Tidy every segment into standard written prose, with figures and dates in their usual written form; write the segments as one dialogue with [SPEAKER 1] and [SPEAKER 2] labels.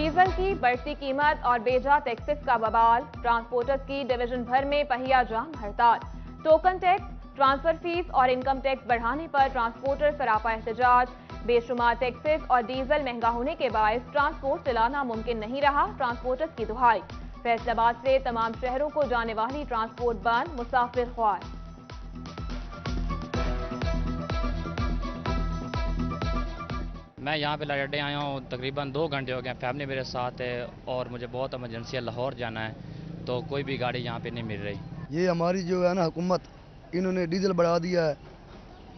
[SPEAKER 1] Diesel की बढ़ती कीमत और बेजा टैक्सेस का बवाल, ट्रांसपोर्टर्स की डिवीजन भर में पहिया जाम हड़ताल। टोकन टैक्स, ट्रांसफर फीस और इनकम टैक्स बढ़ाने पर ट्रांसपोर्टर सरापा एहतजाज। बेशुमार टैक्सेस और डीजल महंगा होने के बायस ट्रांसपोर्ट चलाना मुमकिन नहीं रहा, ट्रांसपोर्टर्स की दुहाई। फैसलाबाद से तमाम शहरों को जाने वाली ट्रांसपोर्ट बंद, मुसाफिर ख्वार।
[SPEAKER 2] मैं यहाँ पे लाहौर आया हूँ, तकरीबन 2 घंटे हो गए। फैमिली मेरे साथ है और मुझे बहुत इमरजेंसी है, लाहौर जाना है, तो कोई भी गाड़ी यहाँ पे नहीं मिल रही।
[SPEAKER 3] ये हमारी जो है ना हुकूमत, इन्होंने डीजल बढ़ा दिया है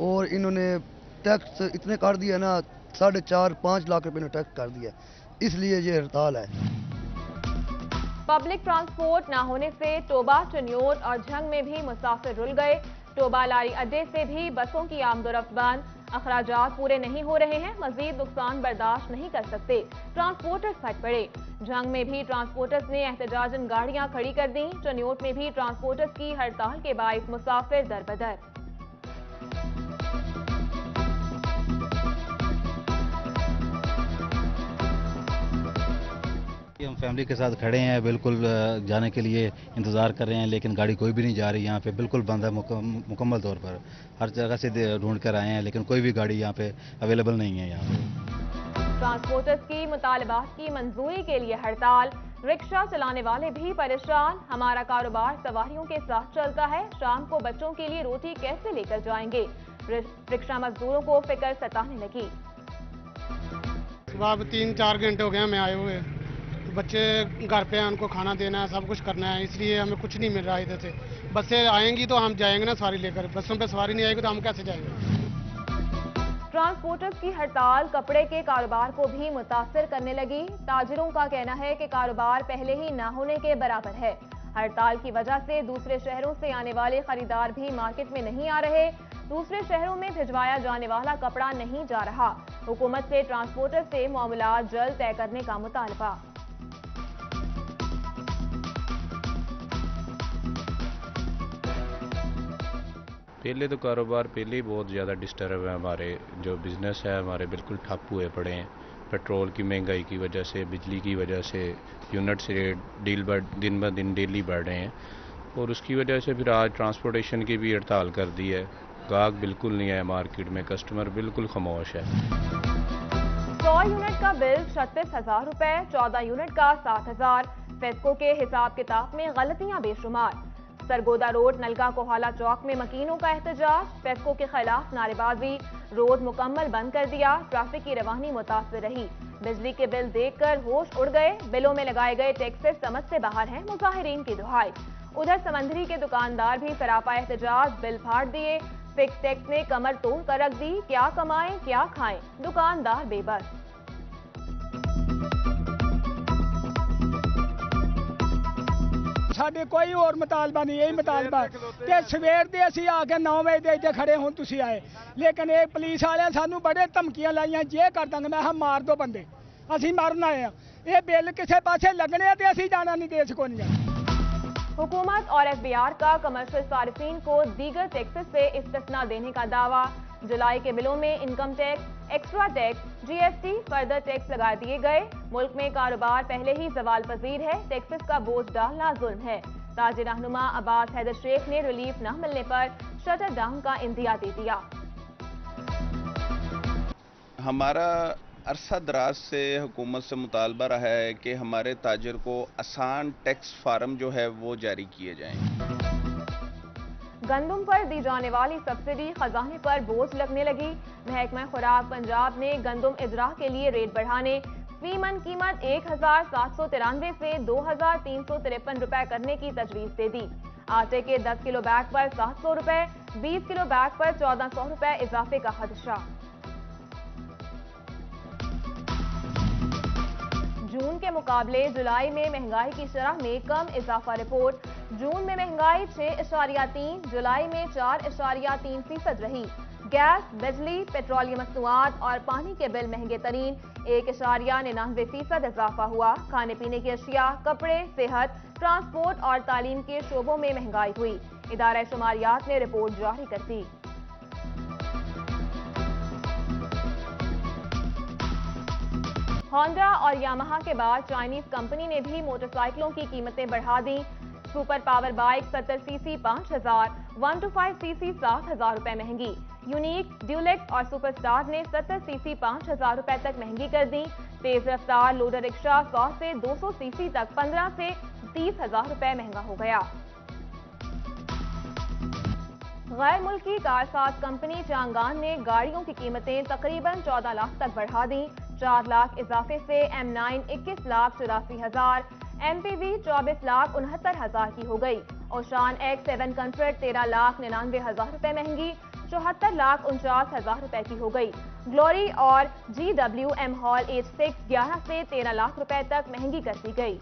[SPEAKER 3] और इन्होंने टैक्स इतने कर दिया ना, 4.5-5 लाख रुपए ने टैक्स कर दिया, इसलिए ये हड़ताल है।
[SPEAKER 1] पब्लिक ट्रांसपोर्ट न होने से टोबा, चनियोट और झंग में भी मुसाफिर रुल गए। टोबा लारी अड्डे से भी बसों की आमदोरफ्त बंद, अखराजात पूरे नहीं हो रहे हैं, मजीद नुकसान बर्दाश्त नहीं कर सकते, ट्रांसपोर्टर्स फट पड़े। झंग में भी ट्रांसपोर्टर्स ने एहतजाजन गाड़ियां खड़ी कर दी। चनियोट में भी ट्रांसपोर्टर्स की हड़ताल के बायस मुसाफिर दरबदर।
[SPEAKER 4] हम फैमिली के साथ खड़े हैं, बिल्कुल जाने के लिए इंतज़ार कर रहे हैं, लेकिन गाड़ी कोई भी नहीं जा रही। यहाँ पे बिल्कुल बंद है, मुकम्मल तौर पर हर जगह से ढूंढ कर आए हैं, लेकिन कोई भी गाड़ी यहाँ पे अवेलेबल नहीं है। यहाँ पे
[SPEAKER 1] ट्रांसपोर्टर्स की मुतालबात की मंजूरी के लिए हड़ताल, रिक्शा चलाने वाले भी परेशान। हमारा कारोबार सवारियों के साथ चलता है, शाम को बच्चों के लिए रोटी कैसे लेकर जाएंगे, रिक्शा मजदूरों को फिक्र सताने लगी।
[SPEAKER 5] सुबह 3-4 घंटे हो गए हमें आए हुए, बच्चे घर पे हैं, उनको खाना देना है, सब कुछ करना है, इसलिए हमें कुछ नहीं मिल रहा है इधर से। बसें आएंगी तो हम जाएंगे ना सवारी लेकर, बसों पे सवारी नहीं आएगी तो हम कैसे जाएंगे।
[SPEAKER 1] ट्रांसपोर्टर्स की हड़ताल कपड़े के कारोबार को भी मुतासिर करने लगी। ताजिरों का कहना है कि कारोबार पहले ही न होने के बराबर है। हड़ताल की वजह से दूसरे शहरों से आने वाले खरीदार भी मार्केट में नहीं आ रहे। दूसरे शहरों में भिजवाया जाने वाला कपड़ा नहीं जा रहा। हुकूमत से ट्रांसपोर्टर से मामला जल्द तय करने का मुतालबा।
[SPEAKER 6] पहले तो कारोबार पहले ही बहुत ज़्यादा डिस्टर्ब है, हमारे जो बिज़नेस है हमारे बिल्कुल ठप हुए पड़े हैं। पेट्रोल की महंगाई की वजह से, बिजली की वजह से यूनिट्स रेट दिन ब दिन डेली बढ़ रहे हैं, और उसकी वजह से फिर आज ट्रांसपोर्टेशन की भी हड़ताल कर दी है। गाहक बिल्कुल नहीं है मार्केट में, कस्टमर बिल्कुल खामोश है।
[SPEAKER 1] 100 यूनिट का बिल 36,000 रुपए, 14 यूनिट का 7,000। फेस्को के हिसाब किताब में गलतियां बेशुमार। सरगोदा रोड नलका कोहाला चौक में मकीनों का एहतजाज, फेस्को के खिलाफ नारेबाजी, रोड मुकम्मल बंद कर दिया, ट्रैफिक की रवानी मुतासर रही। बिजली के बिल देखकर होश उड़ गए, बिलों में लगाए गए टैक्सेस समझ से बाहर हैं, मुजाहिरीन की दुहाई। उधर समंदरी के दुकानदार भी सरापा एहतजाज, बिल फाड़ दिए, फिक्स टैक्स ने कमर तोड़ कर रख दी, क्या कमाएं क्या खाएं, दुकानदार बेबस।
[SPEAKER 7] साडे कोई और मुतालबा नहीं, यही मुतालबा कि सवेर दे असीं आके 9 बजे दे इत्थे खड़े हुण तुसीं आए, लेकिन ये पुलिस वाले सानू बड़े धमकियां लाइयां, जे कर दांगे। मैं मार दो बंदे, असीं मरन आए हैं, ये बिल किसी पासे लगने ते असीं जाना नहीं, देश को नहीं जाना।
[SPEAKER 1] हुकूमत और एफबीआर का कमर्शियल सार्फिन को दीगर टैक्सेस से इस्तिस्ना देने का दावा। जुलाई के बिलों में income tax, extra tax, GST, further tax लगा दिए गए। मुल्क में कारोबार पहले ही सवाल पजीर है, टैक्सेस का बोझ डालना जुल्म है। ताजिर रहनुमा अब्बास हैदर शेख ने रिलीफ न मिलने पर शटर डाउन का इंदिया दे दिया।
[SPEAKER 8] हमारा अरसा दराज से हुकूमत से मुतालबा रहा है कि हमारे ताजिर को आसान टैक्स फार्म जो है वो जारी किए जाएं।
[SPEAKER 1] गंदम पर दी जाने वाली सब्सिडी खजाने पर बोझ लगने लगी। महकमा खुराक पंजाब ने गंदम इजरा के लिए रेट बढ़ाने, फी मन कीमत 1,793 से 2,353 रुपए करने की तजवीज दे दी। आटे के 10 किलो बैग पर 700 रुपए, 20 किलो बैग पर 1400 रुपए इजाफे का खदशा। जून के मुकाबले जुलाई में महंगाई की शरह में कम इजाफा रिपोर्ट। जून में महंगाई 6.3, जुलाई में 4.3% रही। गैस, बिजली, पेट्रोलियम मसनूआत और पानी के बिल महंगे तरीन, 1.99% इजाफा हुआ। खाने पीने की अशिया, कपड़े, सेहत, ट्रांसपोर्ट और तालीम के शोबों में महंगाई हुई। इदारा शुमारियात ने रिपोर्ट जारी कर दी। ہونڈا اور یامہا کے بعد چائنیز کمپنی نے بھی موٹر سائیکلوں کی قیمتیں بڑھا دیں. Super power bike 70 C C 5,000, 1 to 5 C C 7,000 روپے مہنگی. یونیک, ڈیولیکس اور سپر سٹار نے 70 سی سی 5,000 روپے تک مہنگی کر دی. تیز رفتار لوڈر رکشہ 100 سے 200 سی سی تک 15 سے 30,000 روپے مہنگا ہو گیا. غیر ملکی کارساز کمپنی چانگان نے گاڑیوں کی قیمتیں تقریباً 14 لاکھ تک بڑھا دیں. 4 لاکھ اضافے سے M9 21,84,000, MPV 24,69,000 کی ہو گئی. اوشان X7 کمفرٹ 13,99,000 روپے مہنگی 74,49,000 روپے کی ہو گئی. گلوری اور GWM ہال H6 11 سے 13 لاکھ روپے تک مہنگی کر دی گئی.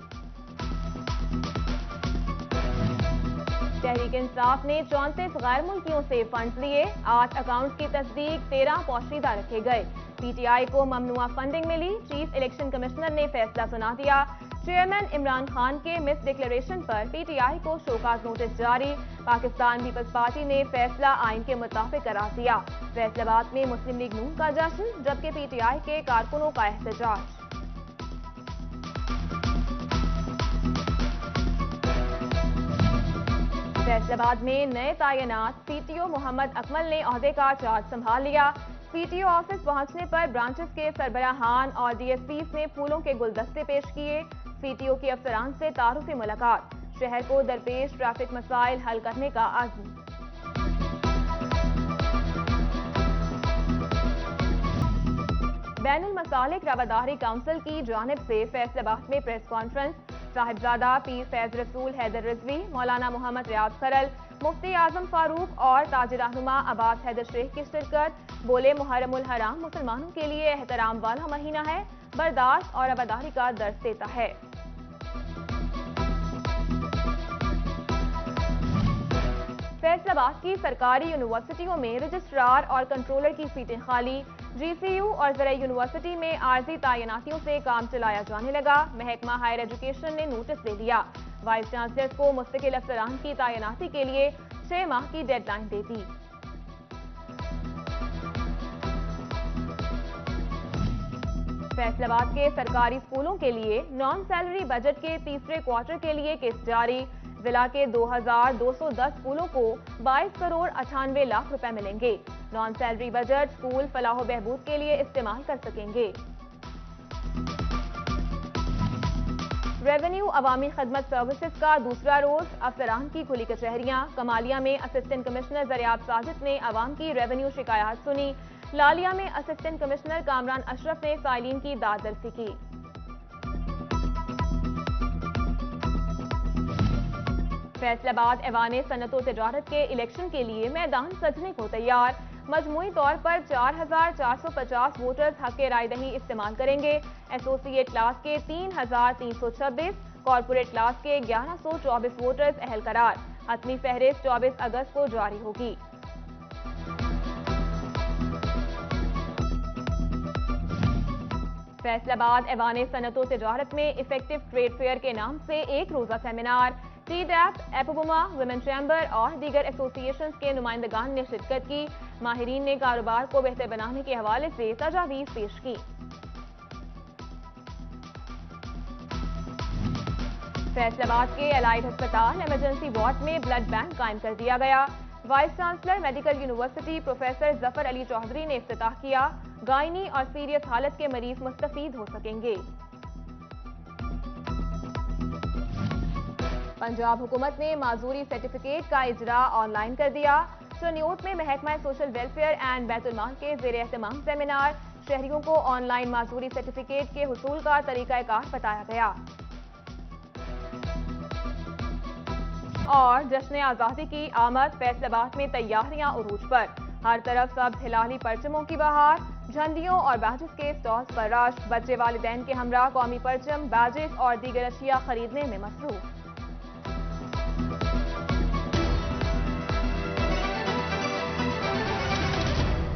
[SPEAKER 1] تحریک انصاف نے 34 غیر ملکیوں سے فنڈز لیے. 8 اکاؤنٹ کی تصدیق, 13 پوشیدہ رکھے گئے. پی ٹی آئی کو ممنوعہ فنڈنگ ملی. چیف الیکشن کمشنر نے فیصلہ سنا دیا. چیئرمین عمران خان کے مس declaration per P T I کو شوکاز نوٹس جاری. پاکستان پیپلز پارٹی نے فیصلہ آئین کے مطابق قرار دیا. فیصل آباد میں مسلم لیگ نون کا جشن, جبکہ پی ٹی آئی کے کارکنوں کا احتجاج. فیصل آباد میں نئے تعینات. پی ٹی او محمد اکمل نے عہدے کا چارج سنبھال لیا. پی ٹی او آفس پہنچنے پر برانچز کے سربراہان اور ڈی ایس پیز نے پھولوں کے گلدستے پیش کیے. پی ٹی او کے افسران سے تعارفی ملاقات. شہر کو درپیش ٹریفک مسائل حل کرنے کا عزم. بین المسالک رواداری کونسل کی جانب سے فیصل آباد میں پریس کانفرنس. صاحبزادہ پیر فیض رسول حیدر رضوی, مولانا محمد ریاض خرل, مفتی اعظم فاروق اور تاج رہنما عباس حیدر شیخ کی شرکت. بولے محرم الحرام مسلمانوں کے لیے احترام والا مہینہ ہے, برداشت اور رواداری کا درس دیتا ہے. فیصل آباد کی سرکاری یونیورسٹیوں میں رجسٹرار اور کنٹرولر کی سیٹیں خالی. جی سی یو اور زرعی یونیورسٹی میں عارضی تعیناتیوں سے کام چلایا جانے لگا. محکمہ ہائر ایجوکیشن نے نوٹس دے دیا. وائس چانسلر کو مستقل افسران کی تعیناتی کے لیے 6 ماہ کی ڈیڈ لائن دے دی. فیصل آباد کے سرکاری اسکولوں کے لیے نان سیلری بجٹ کے تیسرے کوارٹر کے لیے قسط جاری. ضلع کے 2,210 اسکولوں کو 22 کروڑ 98 لاکھ روپے ملیں گے. نان سیلری بجٹ اسکول فلاح و بہبود کے لیے استعمال کر سکیں گے. ریونیو عوامی خدمت سروسز کا دوسرا روز. افسران کی کھلی کچہریاں. کمالیہ میں اسسٹنٹ کمشنر زریاب ساجد نے عوام کی ریونیو شکایات سنی. لالیہ میں اسسٹنٹ کمشنر کامران اشرف نے فائلین کی داد رسی کی. فیصل آباد ایوان صنعت و تجارت کے الیکشن کے لیے میدان سجنے کو تیار. مجموعی طور پر 4,450 ووٹرز حق رائے دہی استعمال کریں گے. ایسوسی کلاس کے 3,326, کارپوریٹ کلاس کے 1,124 ووٹرز اہل قرار. حتمی فہرست 24 اگست کو جاری ہوگی. فیصل آباد ایوان صنعت و تجارت میں افیکٹو ٹریڈ فیئر کے نام سے ایک روزہ سیمینار. ٹی ڈیپ, ایپوبوما, ویمن چیمبر اور دیگر ایسوسی ایشنز کے نمائندگان نے شرکت کی. ماہرین نے کاروبار کو بہتر بنانے کے حوالے سے تجاویز پیش کی. فیصل آباد کے الائڈ ہسپتال ایمرجنسی وارڈ میں بلڈ بینک قائم کر دیا گیا. Vice chancellor medical university professor Zafar Ali Chaudhry نے افتتاح کیا. گائنی اور سیریس حالت کے مریض مستفید ہو سکیں گے. پنجاب حکومت نے معذوری سرٹیفکیٹ کا اجرا آن لائن کر دیا. چنیوت میں محکمہ سوشل ویلفیئر اینڈ بیت المال کے زیر اہتمام سیمینار. شہریوں کو آن لائن معذوری سرٹیفکیٹ کے حصول کا طریقہ کار بتایا گیا. اور جشن آزادی کی آمد. فیصل آباد میں تیاریاں عروج پر. ہر طرف سبز ہلالی پرچموں کی بہار. جھنڈیوں اور بیجز کے سٹالز پر رش. بچے والدین کے ہمراہ قومی پرچم, بیجز اور دیگر اشیاء خریدنے میں مصروف.